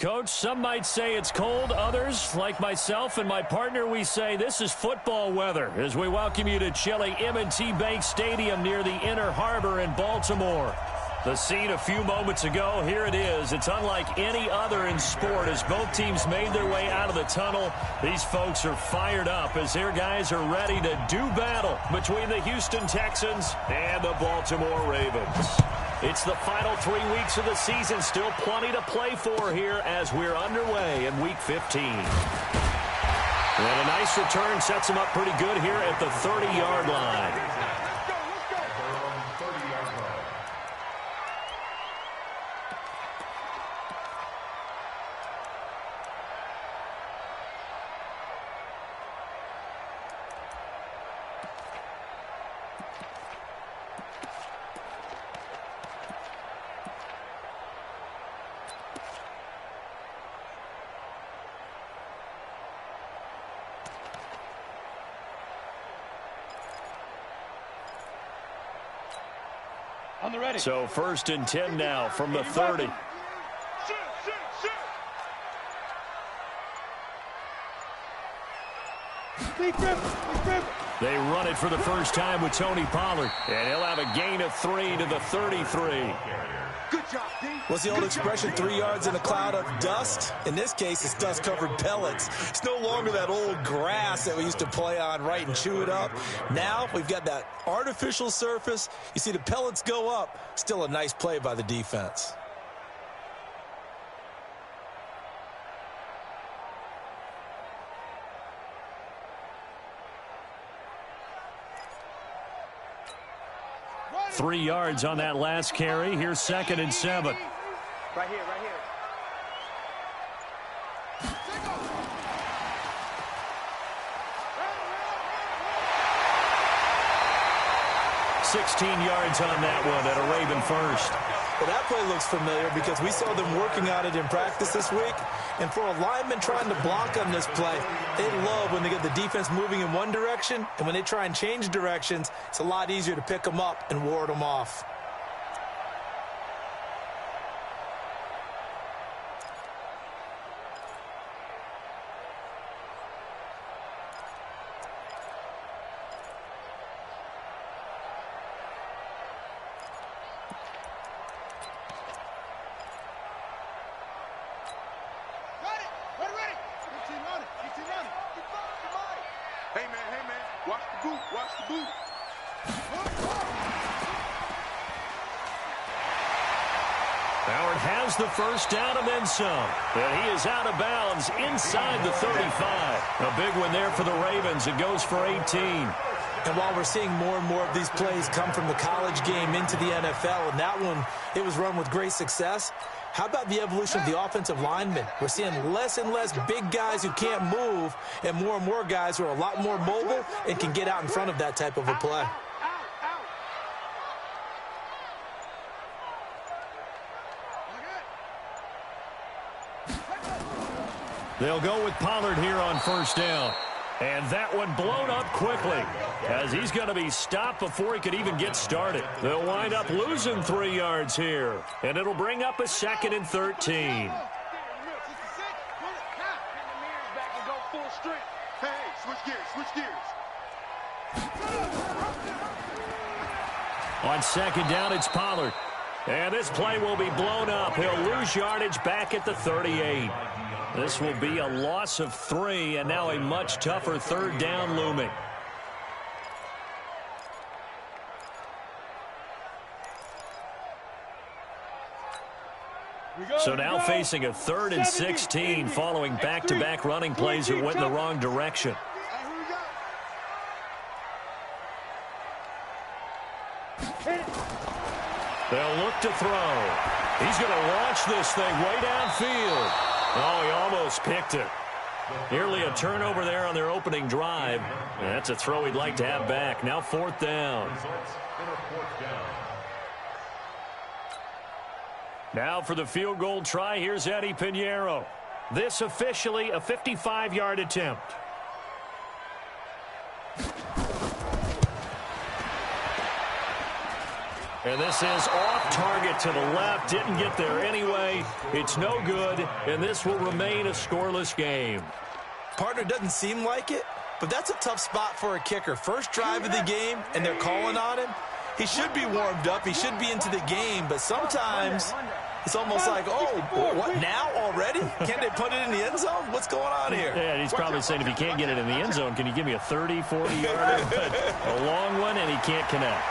Coach, some might say it's cold. Others, like myself and my partner, we say this is football weather as we welcome you to chilly M&T Bank Stadium near the Inner Harbor in Baltimore. The scene a few moments ago, here it is. It's unlike any other in sport as both teams made their way out of the tunnel. These folks are fired up as their guys are ready to do battle between the Houston Texans and the Baltimore Ravens. It's the final 3 weeks of the season. Still plenty to play for here as we're underway in Week 15. And a nice return sets them up pretty good here at the 30-yard line. So 1st and 10 now from the 30. They run it for the first time with Tony Pollard. And he'll have a gain of 3 to the 33. Good job, D. What's the old expression, 3 yards in a cloud of dust? In this case, it's dust-covered pellets. It's no longer that old grass that we used to play on, right, and chew it up. Now we've got that artificial surface. You see the pellets go up. Still a nice play by the defense. Three yards on that last carry. Here's 2nd and 7. Right here, right here. 16 yards on that one at a Raven first. Well, that play looks familiar because we saw them working on it in practice this week. And for a lineman trying to block on this play, they love when they get the defense moving in one direction. And when they try and change directions, it's a lot easier to pick them up and ward them off. Howard has the first down and then some. And he is out of bounds inside the 35. A big one there for the Ravens. It goes for 18. And while we're seeing more and more of these plays come from the college game into the NFL, and that one, it was run with great success, how about the evolution of the offensive linemen? We're seeing less and less big guys who can't move and more guys who are a lot more mobile and can get out in front of that type of a play. They'll go with Pollard here on first down. And that one blown up quickly as he's going to be stopped before he could even get started. They'll wind up losing 3 yards here. And it'll bring up a 2nd and 13. On 2nd down, it's Pollard. And this play will be blown up. He'll lose yardage back at the 38. This will be a loss of 3, and now a much tougher 3rd down looming. So now facing a 3rd and 16 following back-to-back running plays that went in the wrong direction. They'll look to throw. He's going to launch this thing way downfield. Oh, he almost picked it. Nearly a turnover there on their opening drive. That's a throw he'd like to have back. Now 4th down. Now for the field goal try, here's Eddie Pinheiro. This officially a 55-yard attempt. And this is off target to the left. Didn't get there anyway. It's no good, and this will remain a scoreless game. Partner, doesn't seem like it, but that's a tough spot for a kicker. First drive of the game, and they're calling on him. He should be warmed up. He should be into the game, but sometimes it's almost like, oh, what, now already? Can't they put it in the end zone? What's going on here? Yeah, he's probably saying if he can't get it in the end zone, can you give me a 30, 40-yarder? A long one, and he can't connect.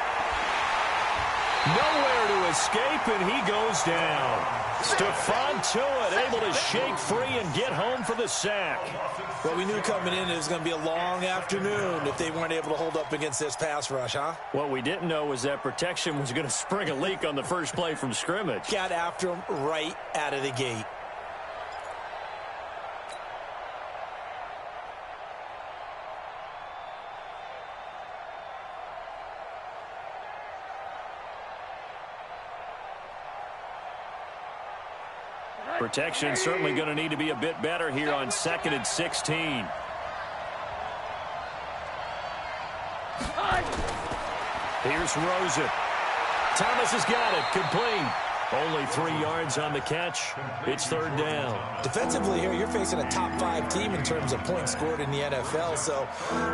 Nowhere to escape, and he goes down. Stephon Tuitt able to shake free and get home for the sack. Well, we knew coming in it was going to be a long afternoon if they weren't able to hold up against this pass rush, huh? What we didn't know was that protection was going to spring a leak on the first play from scrimmage. Got after him right out of the gate. Protection certainly going to need to be a bit better here on 2nd and 16. Here's Rosen. Thomas has got it. Complete. Only 3 yards on the catch. It's 3rd down. Defensively here, you're facing a top 5 team in terms of points scored in the NFL. So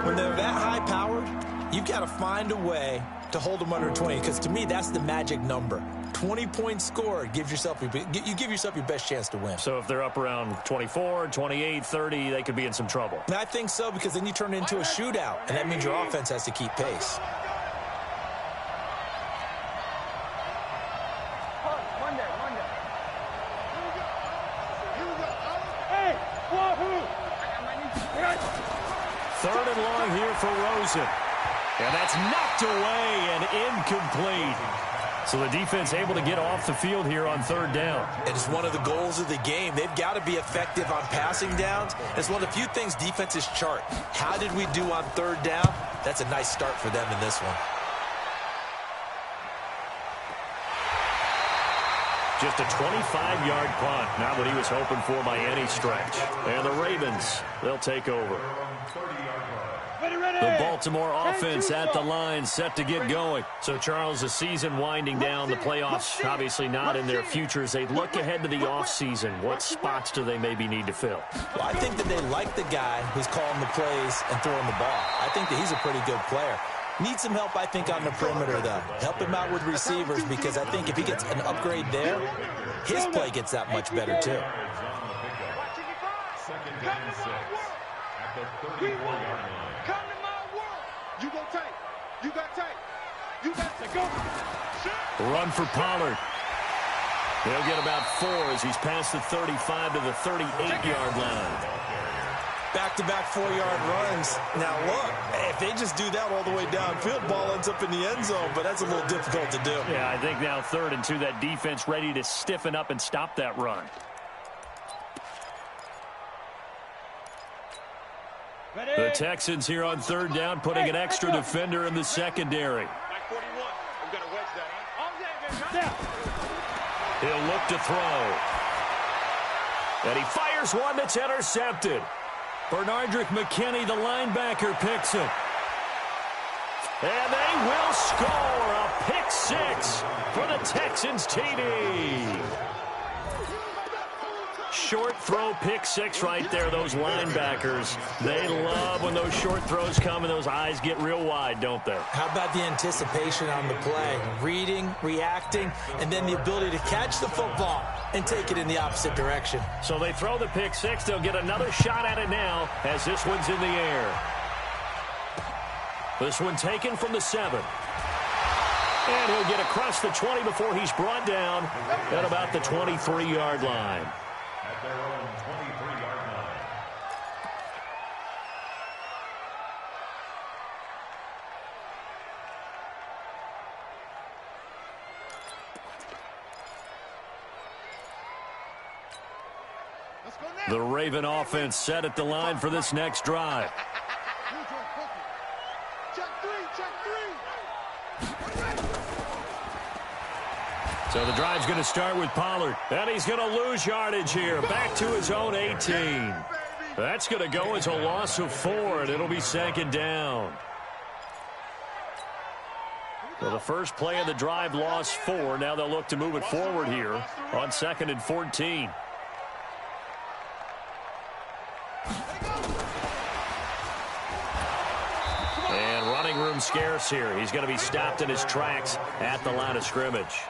when they're that high-powered, you've got to find a way to hold them under 20, because to me, that's the magic number. 20 points scored, you give yourself your best chance to win. So if they're up around 24, 28, 30, they could be in some trouble. And I think so, because then you turn it into a shootout, and that means your offense has to keep pace. Third and long here for Rosen. And that's knocked away and incomplete. So the defense able to get off the field here on 3rd down. And it's one of the goals of the game. They've got to be effective on passing downs. It's one of the few things defenses chart. How did we do on 3rd down? That's a nice start for them in this one. Just a 25-yard punt. Not what he was hoping for by any stretch. And the Ravens, they'll take over. The Baltimore offense at the line, set to get going. So, Charles, the season winding down, the playoffs obviously not in their futures. They look ahead to the offseason. What spots do they maybe need to fill? Well, I think that they like the guy who's calling the plays and throwing the ball. I think that he's a pretty good player. Needs some help, I think, on the perimeter, though. Help him out with receivers, because I think if he gets an upgrade there, his play gets that much better, too. You go tight. You got tight. You got to go. Run for Pollard. They'll get about 4 as he's past the 35 to the 38-yard line. Back-to-back 4-yard runs. Now, look, if they just do that all the way downfield, ball ends up in the end zone, but that's a little difficult to do. Yeah, I think now 3rd and 2, that defense ready to stiffen up and stop that run. The Texans here on 3rd down, putting an extra defender in the secondary. He'll look to throw. And he fires one that's intercepted. Bernardrick McKinney, the linebacker, picks it. And they will score a pick 6 for the Texans TD. Short throw, pick 6 right there. Those linebackers, they love when those short throws come and those eyes get real wide, don't they? How about the anticipation on the play? Reading, reacting, and then the ability to catch the football and take it in the opposite direction. So they throw the pick 6. They'll get another shot at it now as this one's in the air. This one taken from the 7. And he'll get across the 20 before he's brought down at about the 23-yard line. Their own 23-yard line. The Raven offense set at the line for this next drive. So the drive's going to start with Pollard. And he's going to lose yardage here. Back to his own 18. That's going to go as a loss of 4, and it'll be 2nd down. Well, the first play of the drive lost 4. Now they'll look to move it forward here on 2nd and 14. And running room scarce here. He's going to be stopped in his tracks at the line of scrimmage.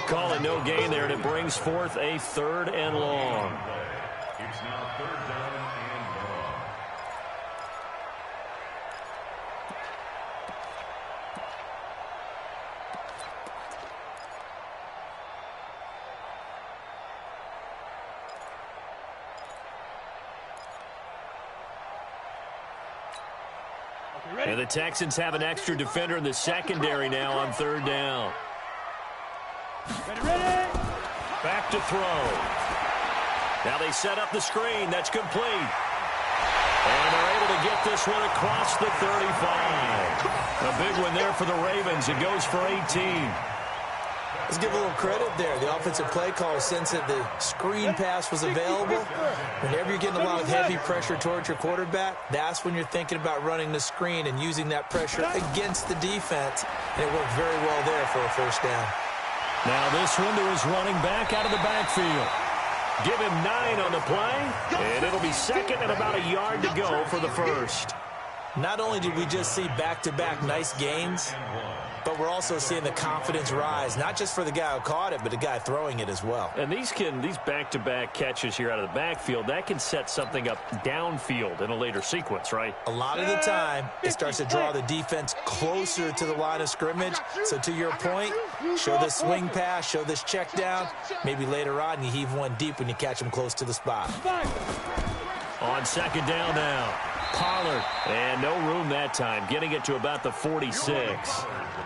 Call it no gain there, and it brings forth a 3rd and long. It's now 3rd down and long. And the Texans have an extra defender in the secondary now on 3rd down. Ready. Back to throw. Now they set up the screen. That's complete. And they're able to get this one across the 35. A big one there for the Ravens. It goes for 18. Let's give a little credit there. The offensive play caller sensed that the screen pass was available. Whenever you're getting a lot of heavy pressure towards your quarterback, that's when you're thinking about running the screen and using that pressure against the defense. And it worked very well there for a 1st down. Now this one to his running back out of the backfield. Give him 9 on the play, and it'll be 2nd and about a yard to go for the 1st. Not only did we just see back-to-back nice gains, but we're also seeing the confidence rise, not just for the guy who caught it, but the guy throwing it as well. And these back-to-back catches here out of the backfield, that can set something up downfield in a later sequence, right? A lot of the time, it starts to draw the defense closer to the line of scrimmage. So to your point, show this swing pass, show this check down. Maybe later on you heave one deep when you catch them close to the spot. On 2nd down now. Pollard, and no room that time, getting it to about the 46.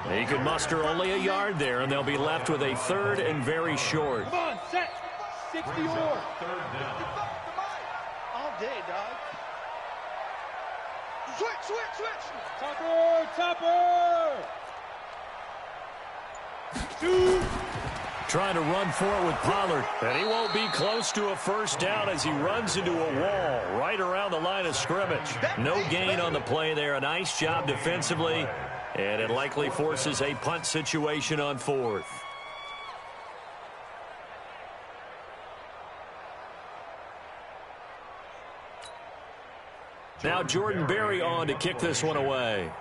He can muster only a yard there, and they'll be left with a 3rd and very short. Come on, set. 64. 3rd down. All day, dog. Switch. Topper. 2. Trying to run for it with Pollard, and he won't be close to a 1st down as he runs into a wall right around the line of scrimmage. No gain on the play there. A nice job defensively, and it likely forces a punt situation on 4th. Now Jordan Berry on to kick this one away.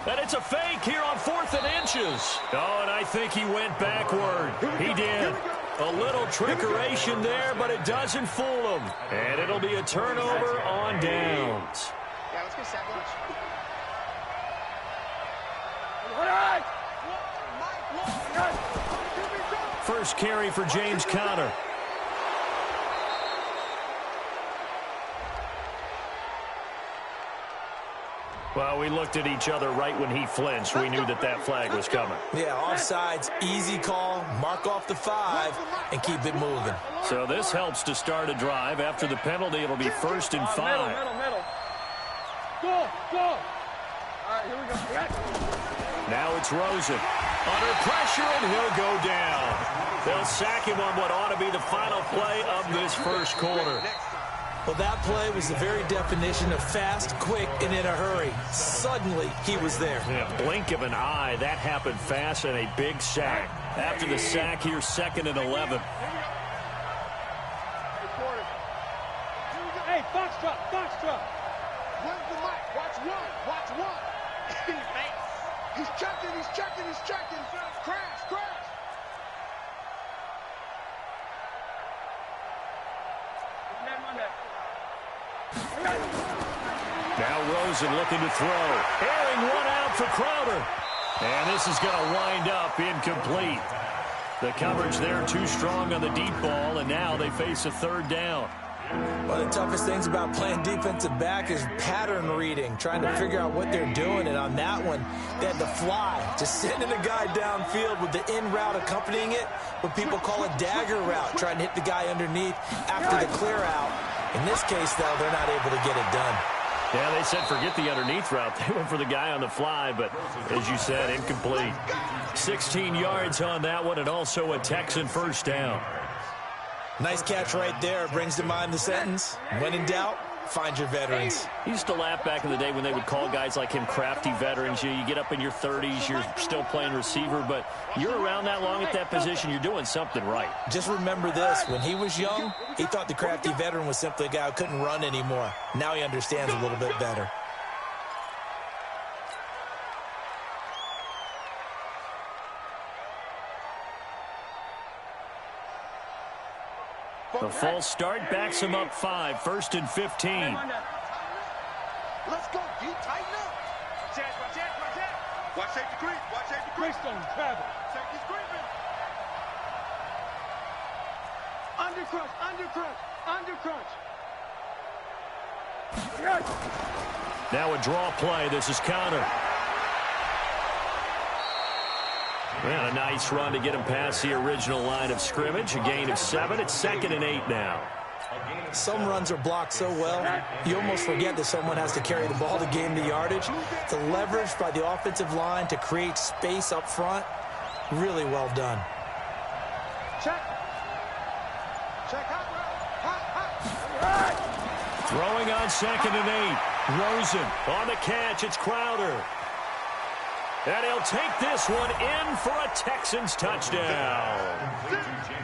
And it's a fake here on 4th and inches. Oh, and I think he went backward. He did. A little trickeration there, but it doesn't fool him. And it'll be a turnover on downs. Yeah, let's get sack lunch. First carry for James Conner. Well, we looked at each other right when he flinched. We knew that that flag was coming. Yeah, offsides, easy call, mark off the 5, and keep it moving. So this helps to start a drive. After the penalty, it'll be 1st and 5. Middle. Go. All right, here we go. Now it's Rosen. Under pressure, and he'll go down. They'll sack him on what ought to be the final play of this 1st quarter. Well, that play was the very definition of fast, quick, and in a hurry. Suddenly, he was there. In a blink of an eye, that happened fast, and a big sack. After the sack, here's 2nd and 11. Hey, Foxtrot. Where's the mic? Watch one. He's checking. Crash. Now Rosen looking to throw. Airing one out for Crowder. And this is going to wind up incomplete. The coverage there too strong on the deep ball, and now they face a 3rd down. One of the toughest things about playing defensive back is pattern reading, trying to figure out what they're doing. And on that one, they had to fly, just sending a guy downfield with the in route accompanying it, what people call a dagger route, trying to hit the guy underneath after the clear out. In this case, though, they're not able to get it done. Yeah, they said forget the underneath route. They went for the guy on the fly, but as you said, incomplete. 16 yards on that one, and also a Texan 1st down. Nice catch right there. Brings to mind the sentence, when in doubt, find your veterans. He used to laugh back in the day when they would call guys like him crafty veterans. You get up in your 30s, you're still playing receiver, but you're around that long at that position, you're doing something right. Just remember this, when he was young, he thought the crafty veteran was simply a guy who couldn't run anymore. Now he understands a little bit better. The false start backs him up 5, 1st and 15. Let's go, D. Tighten up. Watch safety creep. Watch safety creep. Stone travel. Safety's creeping. Undercrunch, undercrunch, undercrunch. Now a draw play. This is counter. And a nice run to get him past the original line of scrimmage. A gain of 7. It's 2nd and 8 now. Some runs are blocked so well, you almost forget that someone has to carry the ball to gain the yardage. The leverage by the offensive line to create space up front, really well done. Check. Check hot. Throwing on 2nd and 8. Rosen on the catch. It's Crowder. And he'll take this one in for a Texans touchdown.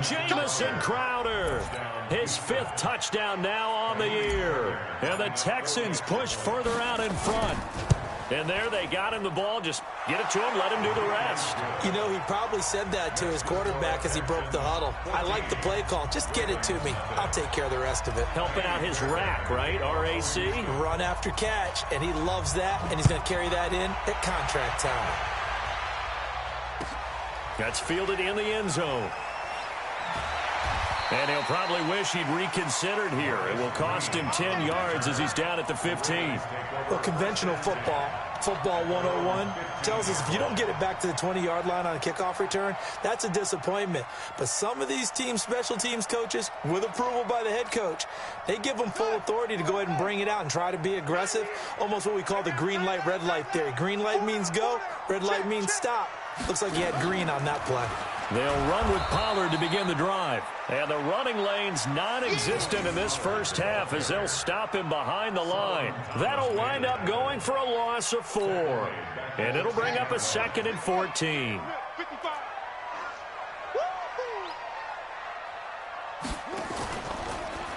Jamison Crowder, his 5th touchdown now on the year. And the Texans push further out in front. And there they got him the ball. Just get it to him, let him do the rest. You know, he probably said that to his quarterback as he broke the huddle. I like the play call. Just get it to me. I'll take care of the rest of it. Helping out his rack, right? R-A-C? Run after catch, and he loves that, and he's going to carry that in at contract time. That's fielded in the end zone. And he'll probably wish he'd reconsidered here. It will cost him 10 yards as he's down at the 15. Well, conventional football 101, tells us if you don't get it back to the 20-yard line on a kickoff return, that's a disappointment. But some of these teams, special teams coaches, with approval by the head coach, they give them full authority to go ahead and bring it out and try to be aggressive, almost what we call the green light, red light theory. Green light means go, red light means stop. Looks like he had green on that play. They'll run with Pollard to begin the drive. And the running lane's non-existent in this first half as they'll stop him behind the line. That'll wind up going for a loss of 4. And it'll bring up a 2nd and 14.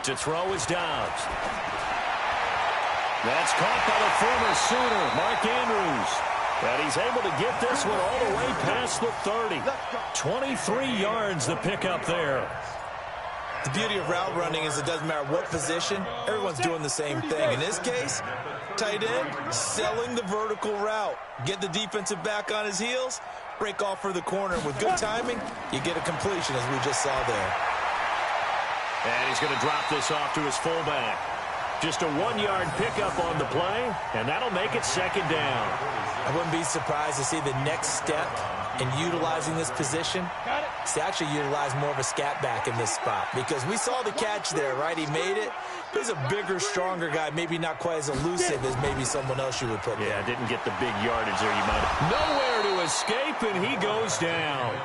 To throw is Dobbs. That's caught by the former Sooner, Mark Andrews. And he's able to get this one all the way past the 30. 23 yards the pickup there. The beauty of route running is it doesn't matter what position, everyone's doing the same thing. In this case, tight end, selling the vertical route. Get the defensive back on his heels, break off for the corner. And with good timing, you get a completion as we just saw there. And he's going to drop this off to his fullback. Just a 1-yard pickup on the play, and that'll make it 2nd down. I wouldn't be surprised to see the next step in utilizing this position. To actually utilize more of a scat back in this spot, because we saw the catch there, right? He made it. He's a bigger, stronger guy, maybe not quite as elusive as maybe someone else you would put there. Yeah, didn't get the big yardage there. You might have. Nowhere to escape, and he goes down.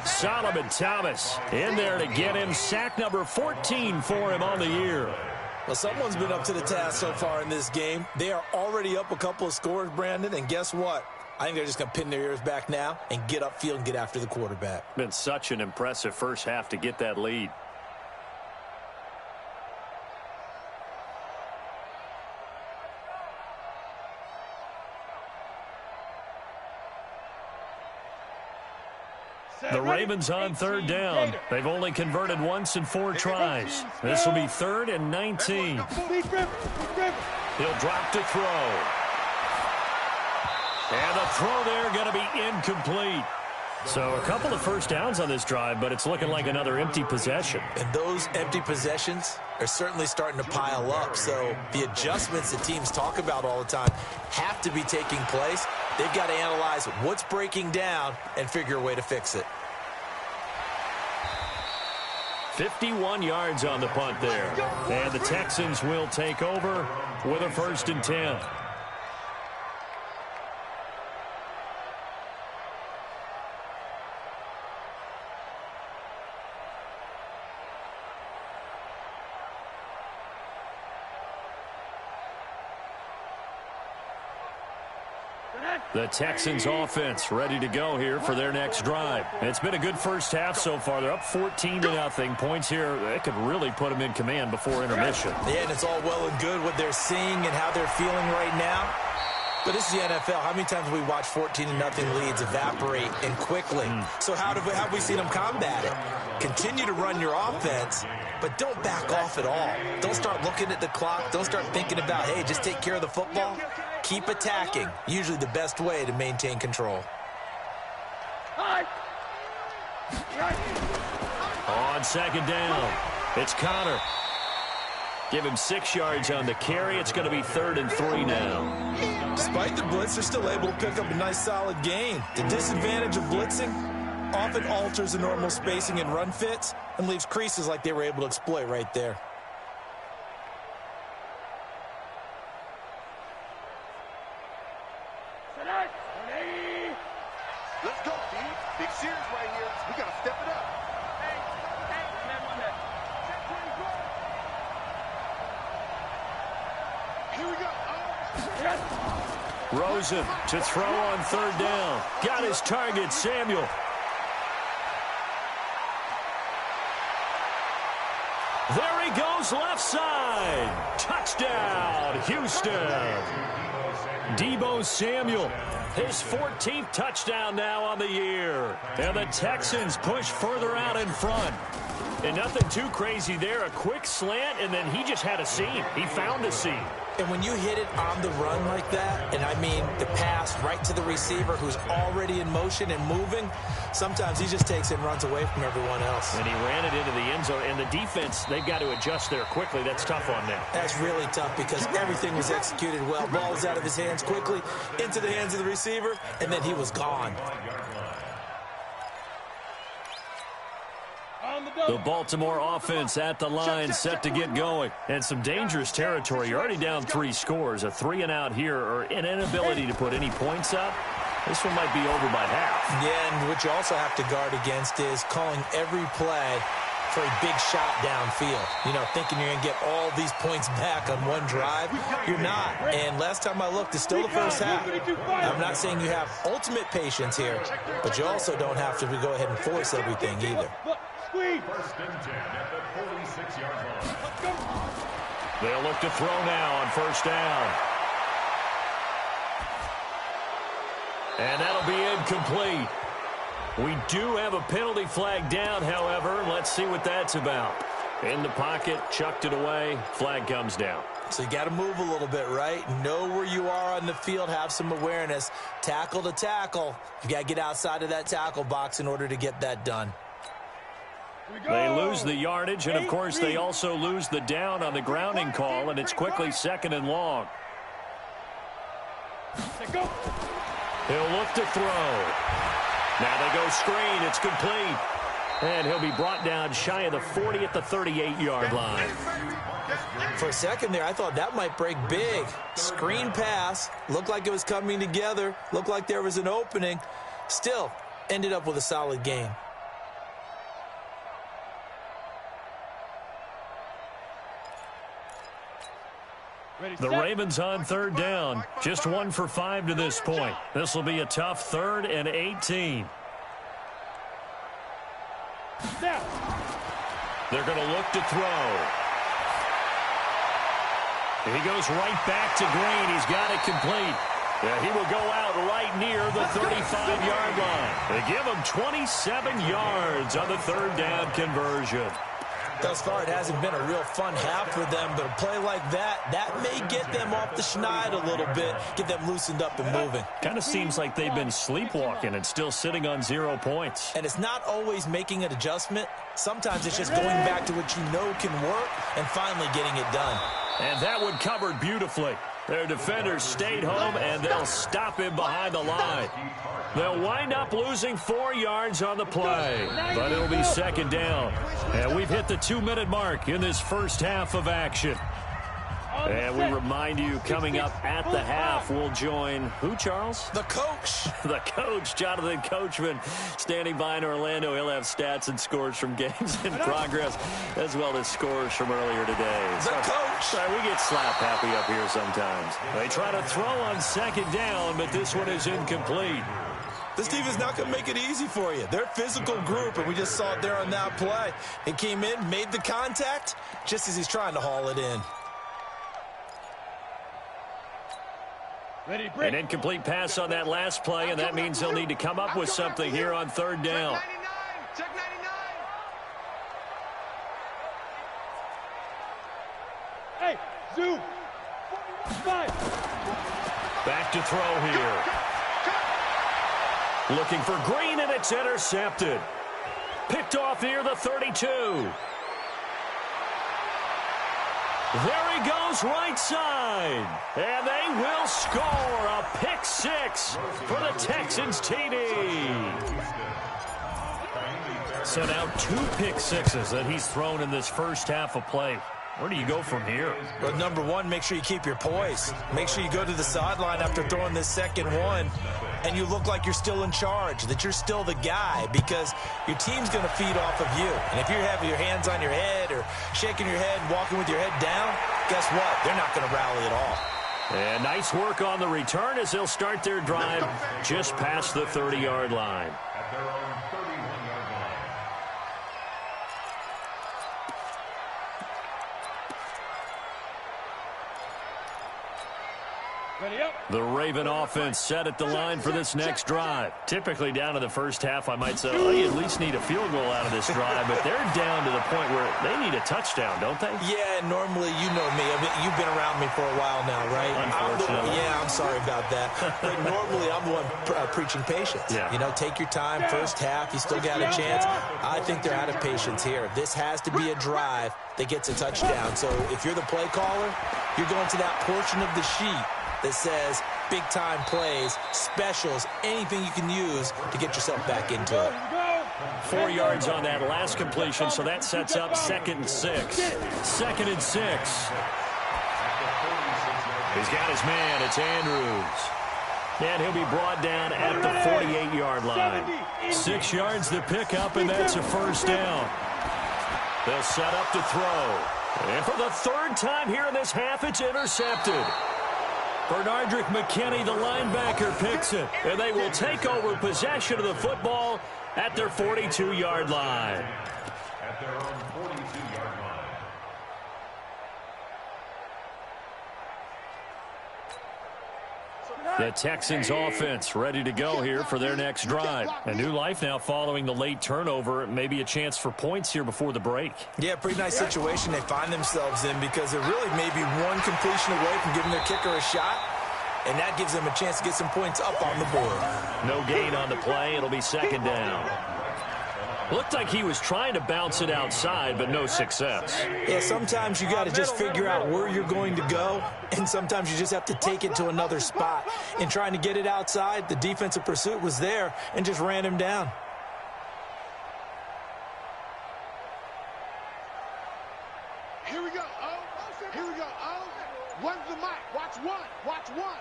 Solomon Thomas in there to get him. Sack number 14 for him on the year. Well, someone's been up to the task so far in this game. They are already up a couple of scores, Brandon, and guess what? I think they're just going to pin their ears back now and get upfield and get after the quarterback. Been such an impressive first half to get that lead. The Ravens on 3rd down. They've only converted once in 4 tries. This will be 3rd and 19. He'll drop to throw. And the throw there going to be incomplete. So a couple of first downs on this drive, but it's looking like another empty possession. And those empty possessions are certainly starting to pile up. So the adjustments that teams talk about all the time have to be taking place. They've got to analyze what's breaking down and figure a way to fix it. 51 yards on the punt there. And the Texans will take over with a 1st and 10. The Texans offense ready to go here for their next drive. It's been a good first half so far. They're up 14-0. Points here, they could really put them in command before intermission. Yeah, and it's all well and good what they're seeing and how they're feeling right now. But this is the NFL. How many times have we watched 14-0 leads evaporate and quickly? So how have we seen them combat it? Continue to run your offense, but don't back off at all. Don't start looking at the clock. Don't start thinking about, hey, just take care of the football. Keep attacking. Usually the best way to maintain control. On second down, it's Connor. Give him 6 yards on the carry. It's going to be 3rd and 3 now. Despite the blitz, they're still able to pick up a nice, solid gain. The disadvantage of blitzing often alters the normal spacing and run fits and leaves creases like they were able to exploit right there. Let's go, D. Big series right here. We got to step it up. Here we go. Rosen to throw on 3rd down. Got his target, Samuel. There he goes, left side. Touchdown, Houston. Deebo Samuel, his 14th touchdown now on the year. And the Texans push further out in front. And nothing too crazy there. A quick slant, and then he just had a seam. He found a seam. And when you hit it on the run like that, and I mean the pass right to the receiver who's already in motion and moving, sometimes he just takes it and runs away from everyone else. And he ran it into the end zone. And the defense, they've got to adjust there quickly. That's tough on them. That's really tough because everything was executed well. Ball was out of his hands quickly, into the hands of the receiver, and then he was gone. The Baltimore offense at the line, set to get going. And some dangerous territory. You're already down 3 scores. A 3-and-out here, or an inability to put any points up. This one might be over by half. Yeah, and what you also have to guard against is calling every play for a big shot downfield. You know, thinking you're going to get all these points back on one drive. You're not. And last time I looked, it's still the first half. I'm not saying you have ultimate patience here, but you also don't have to go ahead and force everything either. 1st and 10 at the 46-yard line. They'll look to throw now on 1st down. And that'll be incomplete. We do have a penalty flag down, however. Let's see what that's about. In the pocket, chucked it away. Flag comes down. So you got to move a little bit, right? Know where you are on the field. Have some awareness. Tackle to tackle. You got to get outside of that tackle box in order to get that done. They lose the yardage, and, of course, they also lose the down on the grounding call, and it's quickly 2nd and long. He'll look to throw. Now they go screen. It's complete. And he'll be brought down shy of the 40 at the 38-yard line. For a second there, I thought that might break big. Screen pass. Looked like it was coming together. Looked like there was an opening. Still, ended up with a solid gain. The Ravens on 3rd down. Just 1 for 5 to this point. This will be a tough 3rd and 18. They're going to look to throw. He goes right back to Green. He's got it complete. Yeah, he will go out right near the 35-yard line. They give him 27 yards on the 3rd down conversion. Thus far, it hasn't been a real fun half for them, but a play like that may get them off the schneid a little bit, get them loosened up and moving. Kind of seems like they've been sleepwalking and still sitting on 0 points. And it's not always making an adjustment. Sometimes it's just going back to what you know can work and finally getting it done. And that one covered beautifully. Their defenders stayed home, and they'll stop him behind the line. They'll wind up losing 4 yards on the play, but it'll be 2nd down. And we've hit the 2-minute mark in this first half of action. And we remind you, coming up at the half, we'll join who, Charles? The coach. The coach, Jonathan Coachman, standing by in Orlando. He'll have stats and scores from games in progress, as well as scores from earlier today. The coach. Sorry, we get slap happy up here sometimes. They try to throw on second down, but this one is incomplete. This team is not going to make it easy for you. They're a physical group, and we just saw it there on that play. He came in, made the contact, just as he's trying to haul it in. An incomplete pass on that last play, and that means they'll need to come up with something here on third down. Check 99. Hey, zoom. 5. Back to throw here. Looking for Green, and it's intercepted. Picked off near the 32. There he goes, right side. And they will score a pick six for the Texans TD. So now 2 pick sixes that he's thrown in this first half of play. Where do you go from here? Well, number one, make sure you keep your poise. Make sure you go to the sideline after throwing this second one, and you look like you're still in charge, that you're still the guy, because your team's going to feed off of you. And if you're having your hands on your head or shaking your head, walking with your head down, guess what? They're not going to rally at all. And nice work on the return as they'll start their drive just past the 30-yard line. At their own 31-yard line. The Raven offense set at the line for this next drive. Typically down to the first half, I might say, well, you at least need a field goal out of this drive, but they're down to the point where they need a touchdown, don't they? Yeah, normally, you know me. I mean, you've been around me for a while now, right? Unfortunately. I'm sorry about that. But normally, I'm the one preaching patience. Yeah. You know, take your time. First half, you still got a chance. I think they're out of patience here. This has to be a drive that gets a touchdown. So if you're the play caller, you're going to that portion of the sheet that says big-time plays, specials, anything you can use to get yourself back into it. 4 yards on that last completion, so that sets up 2nd and 6. 2nd and 6. He's got his man. It's Andrews. And he'll be brought down at the 48-yard line. 6 yards to pick up, and that's a first down. They'll set up to throw. And for the 3rd time here in this half, it's intercepted. Bernardrick McKinney, the linebacker, picks it. And they will take over possession of the football at their 42-yard line. At their own 42-yard line. The Texans offense ready to go here for their next drive. A new life now following the late turnover. Maybe a chance for points here before the break. Yeah, pretty nice situation they find themselves in, because they're really maybe one completion away from giving their kicker a shot, and that gives them a chance to get some points up on the board. No gain on the play. It'll be 2nd down. Looked like he was trying to bounce it outside, but no success. Yeah, sometimes you got to just figure out where you're going to go, and sometimes you just have to take it to another spot. In trying to get it outside, the defensive pursuit was there and just ran him down. Here we go. Oh, here we go. Oh, one's the mic. Watch one. Watch one.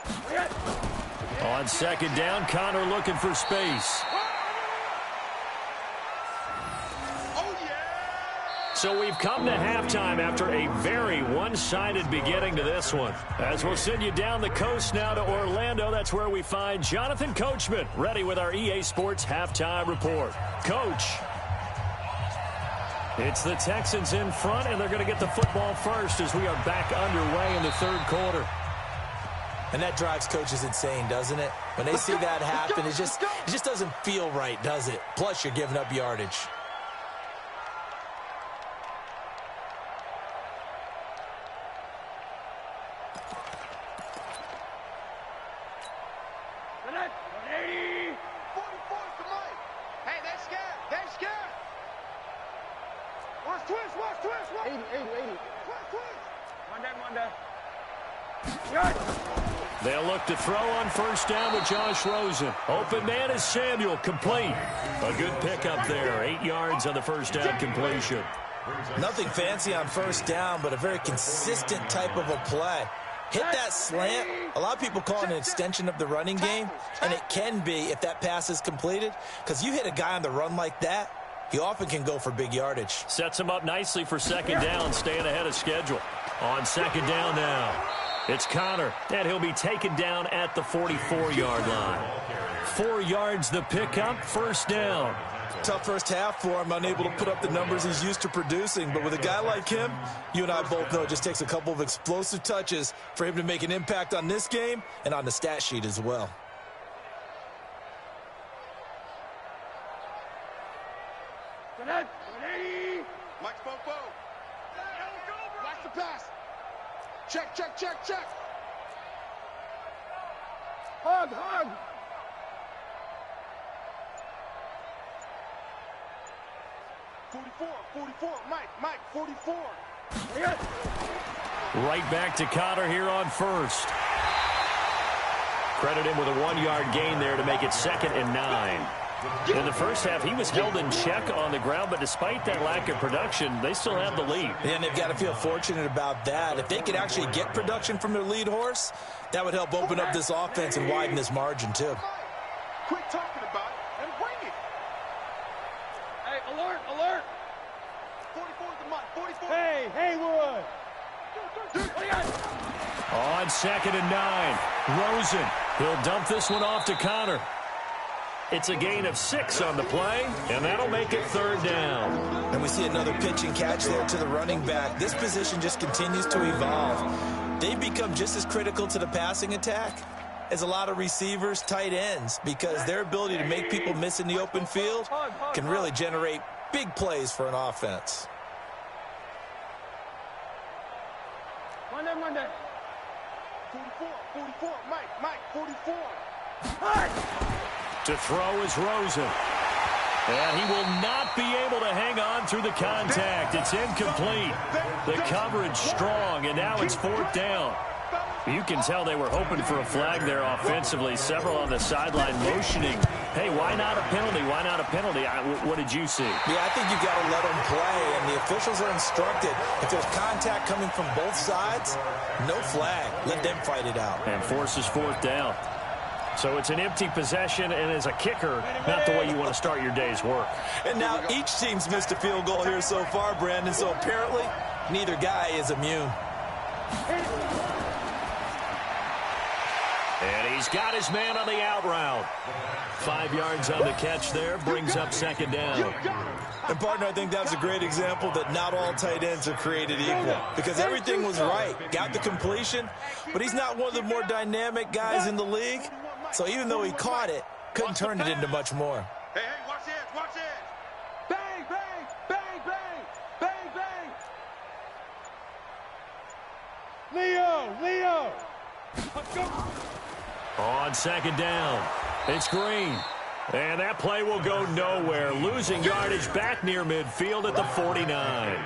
On 2nd down, Connor looking for space. So we've come to halftime after a very one-sided beginning to this one. As we'll send you down the coast now to Orlando, that's where we find Jonathan Coachman, ready with our EA Sports Halftime Report. Coach. It's the Texans in front, and they're going to get the football first as we are back underway in the 3rd quarter. And that drives coaches insane, doesn't it? When they see that happen, it just doesn't feel right, does it? Plus, you're giving up yardage. They'll look to throw on 1st down with Josh Rosen. Open man is Samuel, complete. A good pickup there, 8 yards on the 1st down completion. Nothing fancy on first down, but a very consistent type of a play. Hit that slant. A lot of people call it an extension of the running game, and it can be if that pass is completed, because you hit a guy on the run like that, he often can go for big yardage. Sets him up nicely for second down, staying ahead of schedule. On second down now, it's Connor, and he'll be taken down at the 44-yard line. 4 yards the pickup, first down. Tough first half for him, unable to put up the numbers he's used to producing. But with a guy like him, you and I both know it just takes a couple of explosive touches for him to make an impact on this game and on the stat sheet as well. Mike Popo. Watch the pass. Check, check, check, check. Hug, hug. Mike, 44. Right back to Connor here on first. Credit him with a 1-yard gain there to make it 2nd and 9. In the first half, he was held in check on the ground, but despite that lack of production, they still have the lead. And they've got to feel fortunate about that. If they could actually get production from their lead horse, that would help open up this offense and widen this margin, too. Quit talking about it and bring it. Hey, alert, alert. 44 is the mark. 44. Hey, Haywood. On 2nd and 9, Rosen. He'll dump this one off to Connor. It's a gain of 6 on the play, and that'll make it 3rd down. And we see another pitch and catch there to the running back. This position just continues to evolve. They've become just as critical to the passing attack as a lot of receivers, tight ends, because their ability to make people miss in the open field can really generate big plays for an offense. Monday. 44. Mike, 44. To throw is Rosen. And he will not be able to hang on through the contact. It's incomplete. The coverage strong, and now it's 4th down. You can tell they were hoping for a flag there offensively. Several on the sideline motioning. Hey, why not a penalty? Why not a penalty? What did you see? Yeah, I think you've got to let them play, and the officials are instructed. If there's contact coming from both sides, no flag. Let them fight it out. And forces 4th down. So it's an empty possession, and as a kicker, not the way you want to start your day's work. And now each team's missed a field goal here so far, Brandon, so apparently neither guy is immune. And he's got his man on the out route. 5 yards on the catch there, brings up 2nd down. And, partner, I think that was a great example that not all tight ends are created equal, because everything was right. Got the completion, but he's not one of the more dynamic guys in the league. So even though he caught it, couldn't turn it into much more. Hey, watch the edge, watch the edge. Bang, bang, bang, bang, bang, bang. Leo. Let's go. On 2nd down, it's Green. And that play will go nowhere. Losing yardage back near midfield at the 49.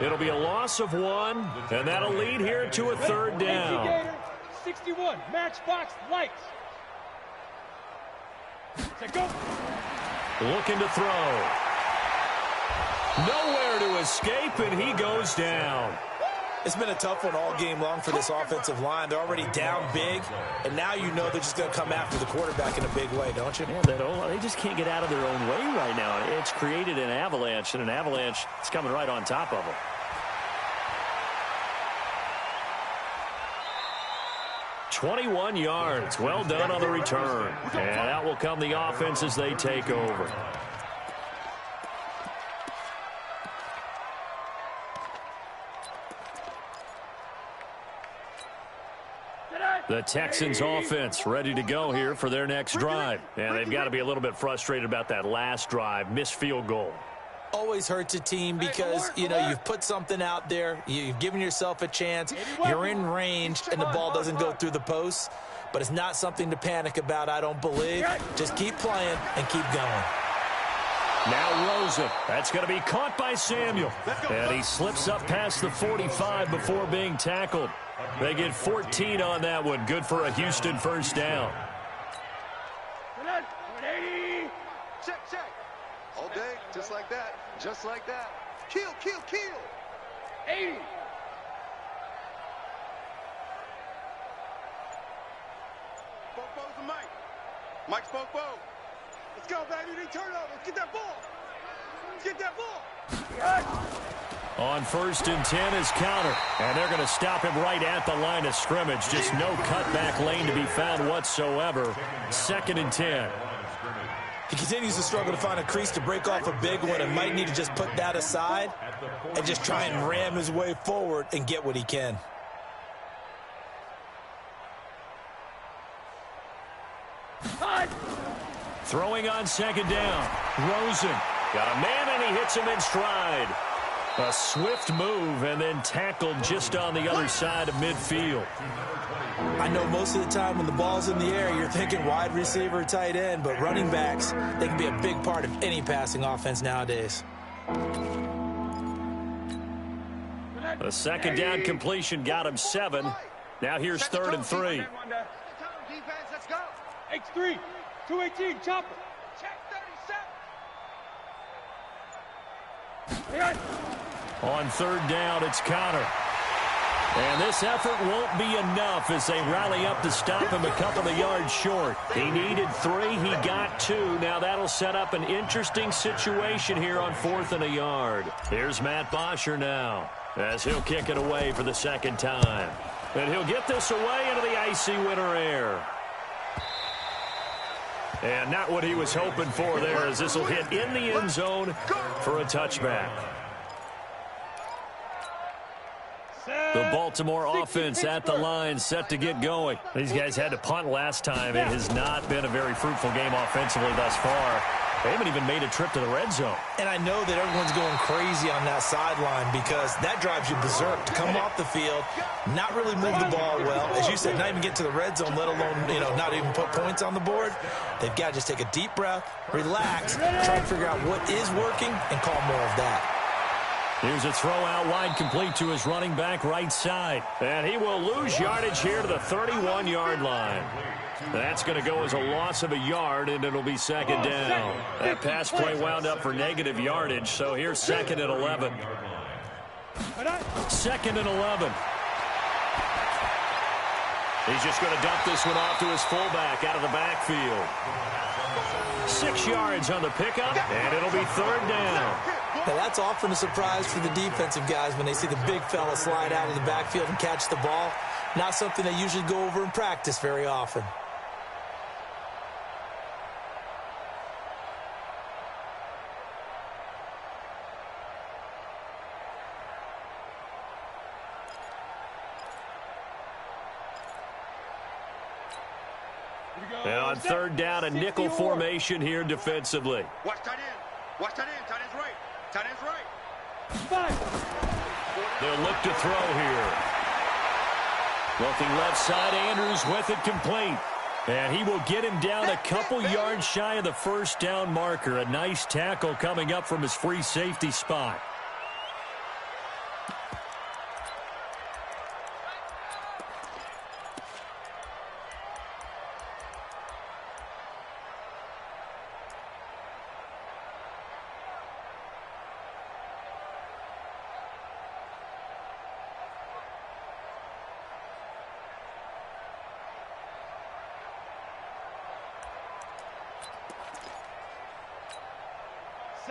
It'll be a loss of 1, and that'll lead here to a 3rd down. 61, matchbox lights. Go. Looking to throw. Nowhere to escape, and he goes down. It's been a tough one all game long for this offensive line. They're already down big, and now you know they're just going to come after the quarterback in a big way, don't you? Yeah, they just can't get out of their own way right now. It's created an avalanche, and an avalanche is coming right on top of them. "21 yards. Well done on the return. And out will come the offense as they take over. The Texans offense ready to go here for their next drive. And they've got to be a little bit frustrated about that last drive. Missed field goal. Always hurts a team because, you know, you've put something out there. You've given yourself a chance. You're in range, and the ball doesn't go through the posts. But it's not something to panic about, I don't believe. Just keep playing and keep going. Now Rosen. That's going to be caught by Samuel. And he slips up past the 45 before being tackled. They get 14 on that one. Good for a Houston first down. Check. All day, just like that. Just like that. Kill, kill, kill. 80. Fofo's the Mike. Mike's Fofo. Let's go, baby. They turn over. Let's get that ball. Let's get that ball. On 1st and 10 is counter. And they're going to stop him right at the line of scrimmage. Just no cutback lane to be found whatsoever. 2nd and 10. He continues to struggle to find a crease to break off a big one and might need to just put that aside and just try and ram his way forward and get what he can. Throwing on 2nd down. Rosen got a man and he hits him in stride. A swift move and then tackled just on the other side of midfield. I know most of the time when the ball's in the air, you're thinking wide receiver, tight end, but running backs, they can be a big part of any passing offense nowadays. A 2nd down completion got him 7. Now here's 3rd and 3. Defense, let's go. X3. 218. Chopper. Check 37. On 3rd down, it's Connor. And this effort won't be enough as they rally up to stop him a couple of yards short. He needed 3. He got 2. Now that'll set up an interesting situation here on 4th and a yard. Here's Matt Bosher now as he'll kick it away for the 2nd time. And he'll get this away into the icy winter air. And not what he was hoping for there, as this will hit in the end zone for a touchback. The Baltimore offense at the line, set to get going. These guys had to punt last time. It has not been a very fruitful game offensively thus far. They haven't even made a trip to the red zone. And I know that everyone's going crazy on that sideline because that drives you berserk to come off the field, not really move the ball well. As you said, not even get to the red zone, let alone, not even put points on the board. They've got to just take a deep breath, relax, try and figure out what is working and call more of that. Here's a throw out wide, complete to his running back right side. And he will lose yardage here to the 31-yard line. That's going to go as a loss of a yard, and it'll be 2nd down. That pass play wound up for negative yardage, so here's 2nd and 11. 2nd and 11. He's just going to dump this one off to his fullback out of the backfield. 6 yards on the pickup, and it'll be 3rd down. Now, that's often a surprise for the defensive guys when they see the big fella slide out of the backfield and catch the ball. Not something they usually go over in practice very often. And on 3rd down, a nickel formation here defensively. Watch tight end. Watch tight end. Tight end's right. Tight end's right. 5. They'll look to throw here. Looking left side, Andrews with it complete. And he will get him down a couple yards shy of the 1st down marker. A nice tackle coming up from his free safety spot.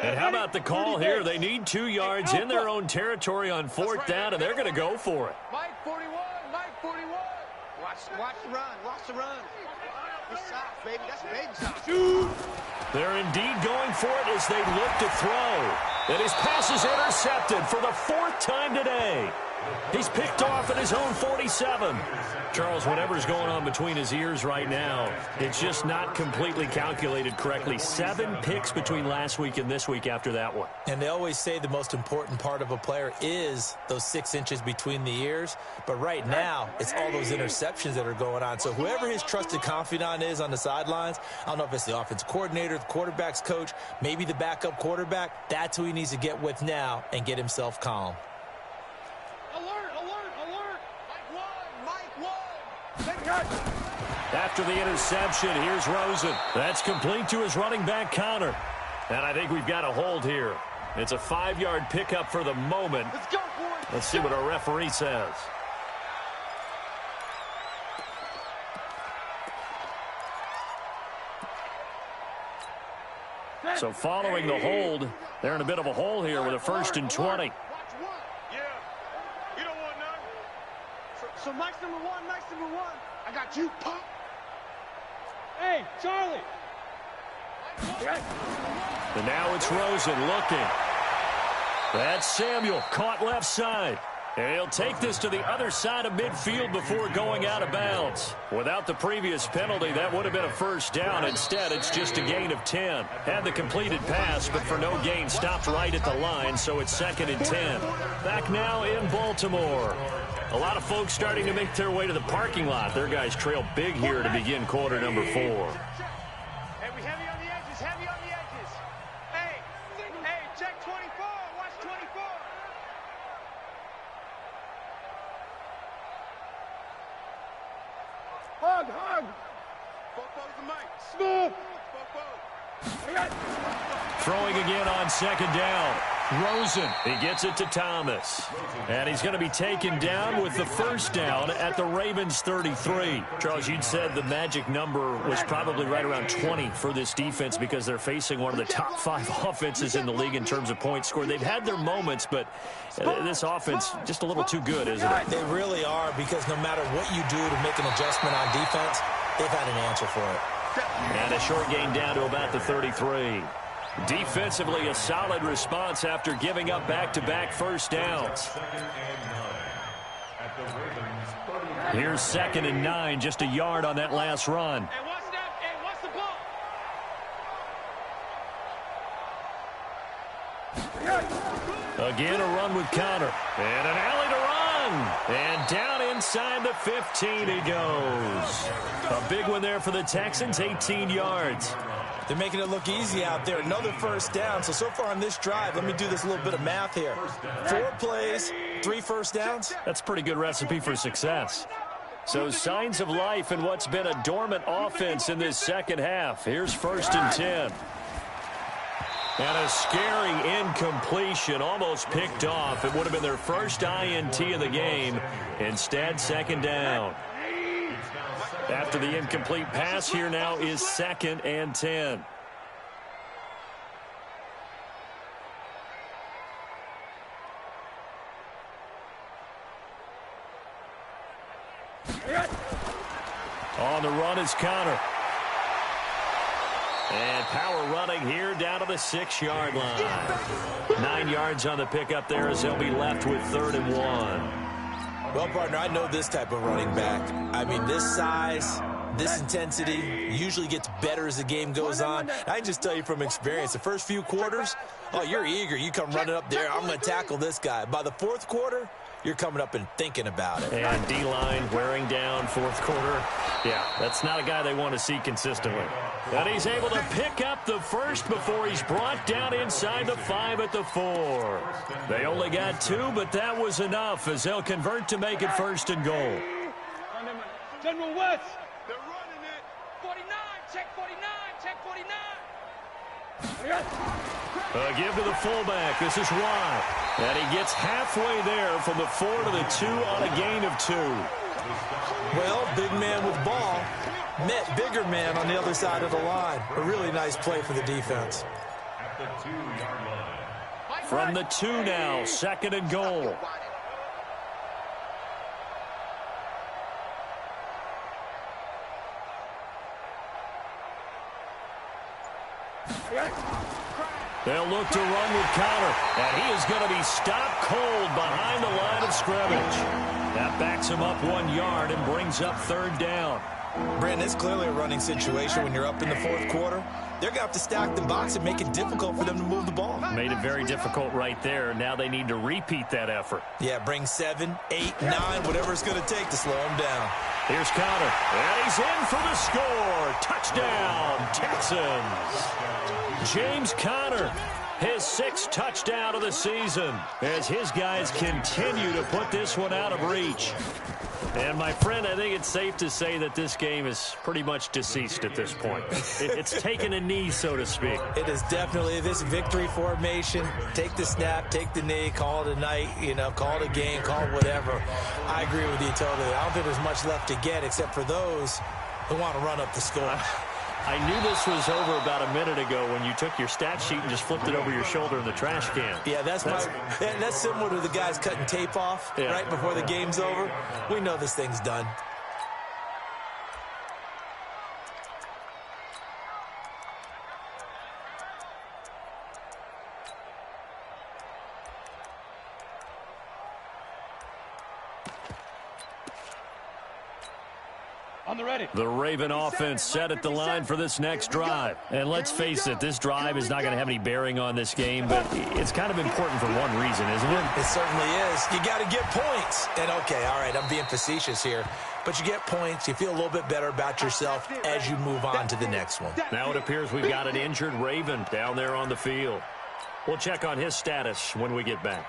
And how about the call here? They need 2 yards in their own territory on 4th down, and they're going to go for it. Mike 41. Mike 41. Watch the run. Watch the run. It's soft, baby. That's baby soft. They're indeed going for it as they look to throw. And his pass is intercepted for the 4th time today. He's picked off at his own 47. Charles, whatever's going on between his ears right now, it's just not completely calculated correctly. 7 picks between last week and this week after that one. And they always say the most important part of a player is those 6 inches between the ears. But right now, it's all those interceptions that are going on. So whoever his trusted confidant is on the sidelines, I don't know if it's the offensive coordinator, the quarterback's coach, maybe the backup quarterback, that's who he needs to get with now and get himself calm. After the interception, here's Rosen. That's complete to his running back, Connor. And I think we've got a hold here. It's a 5-yard pickup for the moment. Let's go, boys. Let's see what our referee says. So following the hold, they're in a bit of a hole here with a 1st and 20. Yeah. You don't want none. So Mike's number one. I got you, punk. Hey, Charlie. And now it's Rosen looking. That's Samuel, caught left side. And he'll take this to the other side of midfield before going out of bounds. Without the previous penalty, that would have been a 1st down. Instead, it's just a gain of 10. Had the completed pass, but for no gain, stopped right at the line, so it's 2nd and 10. Back now in Baltimore. A lot of folks starting to make their way to the parking lot. Their guys trail big here to begin quarter number 4. Hey, we heavy on the edges. Hey, check 24. Watch 24. Hug. Bobo's the mic. Smooth. Bobo. Throwing again on 2nd down. Rosen, he gets it to Thomas. And he's going to be taken down with the 1st down at the Ravens 33. Charles, you'd said the magic number was probably right around 20 for this defense because they're facing one of the top 5 offenses in the league in terms of points scored. They've had their moments, but this offense just a little too good, isn't it? They really are, because no matter what you do to make an adjustment on defense, they've had an answer for it. And a short gain down to about the 33. Defensively, a solid response after giving up back-to-back 1st downs. Here's 2nd and 9, just a yard on that last run. Hey, watch that. Hey, watch the ball. Again, a run with Connor. And an alley to run. And down inside the 15 he goes. A big one there for the Texans, 18 yards. They're making it look easy out there. Another 1st down. So far on this drive, let me do this little bit of math here. 4 plays, 3 1st downs. That's a pretty good recipe for success. So signs of life in what's been a dormant offense in this 2nd half. Here's 1st and 10. And a scary incompletion, almost picked off. It would have been their first INT of the game. Instead, 2nd down. After the incomplete pass, here now is 2nd and 10. On the run is Connor. And power running here down to the 6-yard line. 9 yards on the pickup there as they'll be left with 3rd and 1. Well, partner, I know this type of running back. I mean, this size, this intensity usually gets better as the game goes on. I can just tell you from experience, the first few quarters, oh, you're eager. You come running up there, I'm going to tackle this guy. By the 4th quarter, you're coming up and thinking about it. And D-line wearing down 4th quarter. Yeah, that's not a guy they want to see consistently. And he's able to pick up the 1st before he's brought down inside the 5 at the 4. They only got 2, but that was enough as they'll convert to make it 1st and goal. General West. They're running it. 49, check 49. A give to the fullback. This is Watt. And he gets halfway there from the 4 to the 2 on a gain of 2. Well, big man with ball met bigger man on the other side of the line. A really nice play for the defense. At the 2-yard line. From the 2 now, 2nd and goal. They'll look to run with Connor, and he is going to be stopped cold behind the line of scrimmage. That backs him up 1 yard and brings up 3rd down. Brandon, it's clearly a running situation when you're up in the 4th quarter. They're going to have to stack the box and make it difficult for them to move the ball. Made it very difficult right there. Now they need to repeat that effort. Yeah, bring 7, 8, 9, whatever it's going to take to slow them down. Here's Connor, and he's in for the score. Touchdown, Texans. James Conner His 6th touchdown of the season as his guys continue to put this one out of reach. And, my friend, I think it's safe to say that this game is pretty much deceased at this point. It's taken a knee, so to speak. It is definitely this victory formation. Take the snap, take the knee, call it a night, call it a game, call it whatever. I agree with you totally. I don't think there's much left to get except for those who want to run up the score. I knew this was over about a minute ago when you took your stat sheet and just flipped it over your shoulder in the trash can. Yeah, that's similar to the guys cutting tape off right before the game's over. We know this thing's done. The Raven offense set at the line for this next drive. And let's face it, this drive is not going to have any bearing on this game, but it's kind of important for one reason, isn't it? It certainly is. You got to get points. And, okay, all right, I'm being facetious here. But you get points. You feel a little bit better about yourself as you move on to the next one. Now it appears we've got an injured Raven down there on the field. We'll check on his status when we get back.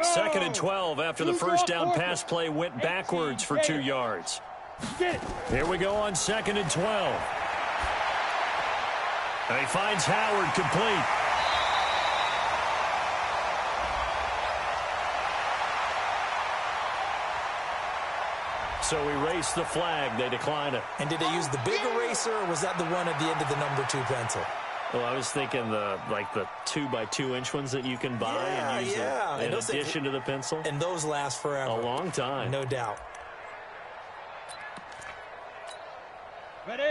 Second and 12 after the first down pass play went backwards for 2 yards. Here we go on 2nd and 12. And he finds Howard complete. So erase the flag. They decline it. And did they use the big eraser, or was that the one at the end of the number 2 pencil? Well, I was thinking the 2x2-inch ones that you can buy and use in addition to the pencil. And those last forever. A long time. No doubt.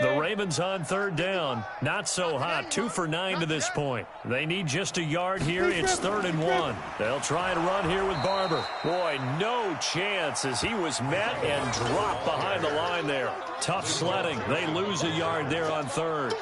The Ravens on 3rd down. Not so hot. 2 for 9 to this point. They need just a yard here. It's 3rd and 1. They'll try and run here with Barber. Boy, no chance as he was met and dropped behind the line there. Tough sledding. They lose a yard there on 3rd.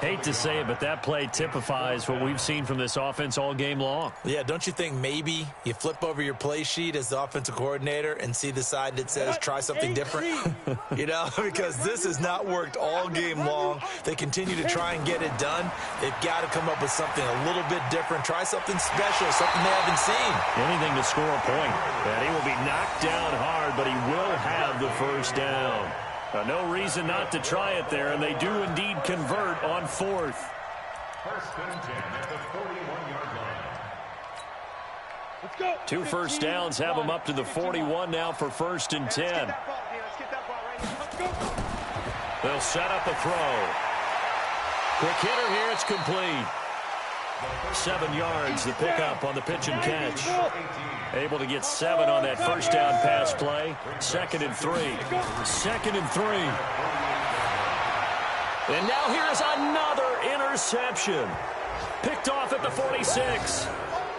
Hate to say it, but that play typifies what we've seen from this offense all game long. Yeah, don't you think maybe you flip over your play sheet as the offensive coordinator and see the side that says try something different? Because this has not worked all game long. They continue to try and get it done. They've got to come up with something a little bit different. Try something special, something they haven't seen. Anything to score a point. And he will be knocked down hard, but he will have the first down. No reason not to try it there, and they do indeed convert on 4th. 1st and 10 at the 41-yard line. Let's go. 2 first downs have them up to the 41 now for 1st and 10. They'll set up a throw. Quick hitter here, it's complete. 7 yards, the pickup on the pitch and catch. Able to get 7 on that first down pass play. 2nd and 3. 2nd and 3. And now here's another interception. Picked off at the 46.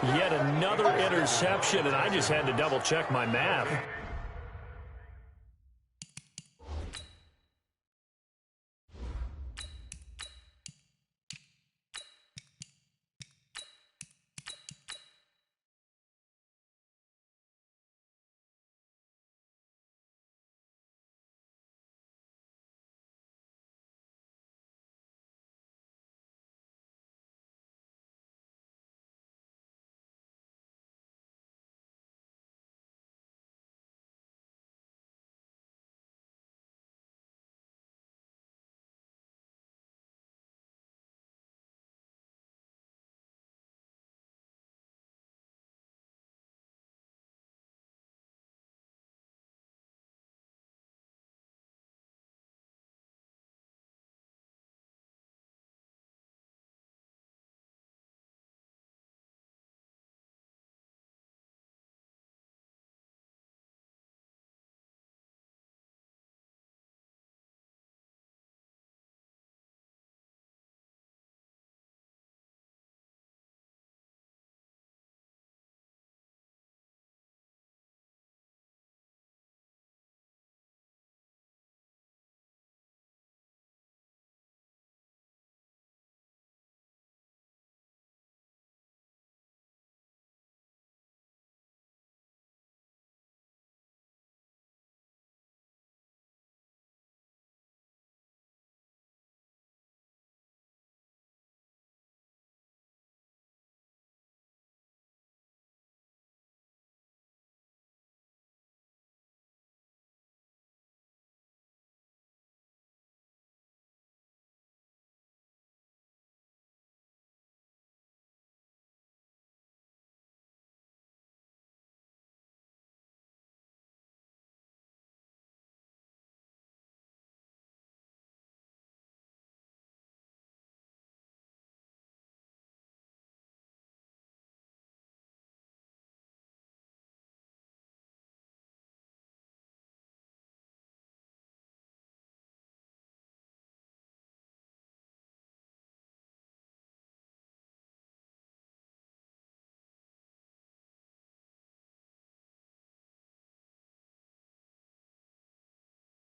Yet another interception, and I just had to double-check my math.